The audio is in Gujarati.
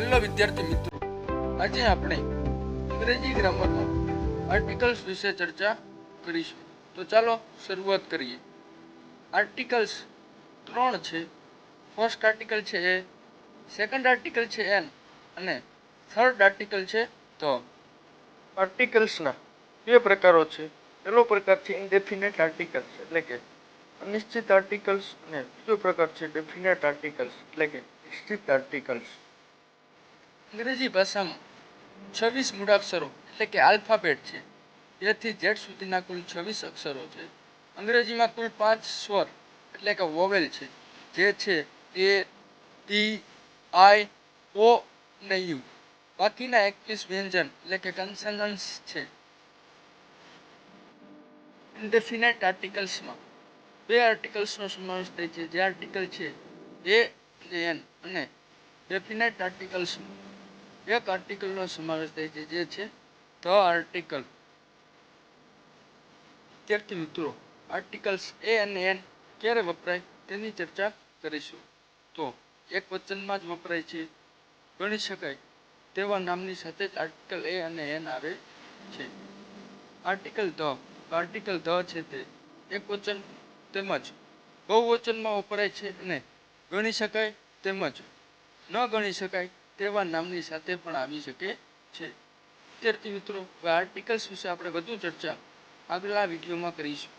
હેલો વિદ્યાર્થી મિત્રો, આજે આપણે અંગ્રેજી ગ્રામરમાં આર્ટિકલ્સ વિશે ચર્ચા કરીશું. તો ચાલો શરૂઆત કરીએ. આર્ટિકલ્સ ત્રણ છે. ફર્સ્ટ આર્ટિકલ છે એ, સેકન્ડ આર્ટિકલ છે એન અને થર્ડ આર્ટિકલ છે ધ. આર્ટિકલ્સના બે પ્રકારો છે. પહેલો પ્રકાર છે ઇનડેફિનેટ આર્ટિકલ્સ એટલે કે અનિશ્ચિત આર્ટિકલ્સ અને બીજો પ્રકાર છે ડેફિનેટ આર્ટિકલ્સ એટલે કે નિશ્ચિત આર્ટિકલ્સ. અંગ્રેજી ભાષામાં 26 મૂળાક્ષરો એટલે કે આલ્ફાબેટ છે. A થી Z સુધીના કુલ 26 અક્ષરો છે. અંગ્રેજીમાં કુલ 5 સ્વર એટલે કે વોવેલ છે, જે છે A, T, I, O અને U. બાકીના 21 વ્યંજન એટલે કે કન્સનન્ટ્સ છે. ઇનડેફિનેટ આર્ટિકલ્સમાં બે આર્ટિકલ્સનો સમાવેશ થાય છે, જે આર્ટિકલ છે એ અને એન, અને ડેફિનેટ આર્ટિકલ્સમાં એક આર્ટિકલનો સમાવેશ થાય છે, જે છે ધ આર્ટિકલ. વિદ્યાર્થી મિત્રો, આર્ટિકલ્સ એ અને એન ક્યારે વપરાય તેની ચર્ચા કરીશું. તો એક વચનમાં જ વપરાય છે. ગણી શકાય તેવા નામની સાથે જ આર્ટિકલ એ અને એન આવે છે. આર્ટિકલ ધ છે તે એક વચન તેમજ બહુવચનમાં વપરાય છે અને ગણી શકાય તેમજ ન ગણી શકાય તેવા નામની સાથે પણ આવી શકે છે. વિદ્યાર્થી મિત્રો, હવે આર્ટિકલ્સ વિશે આપણે વધુ ચર્ચા આગલા વિડીયોમાં કરીશું.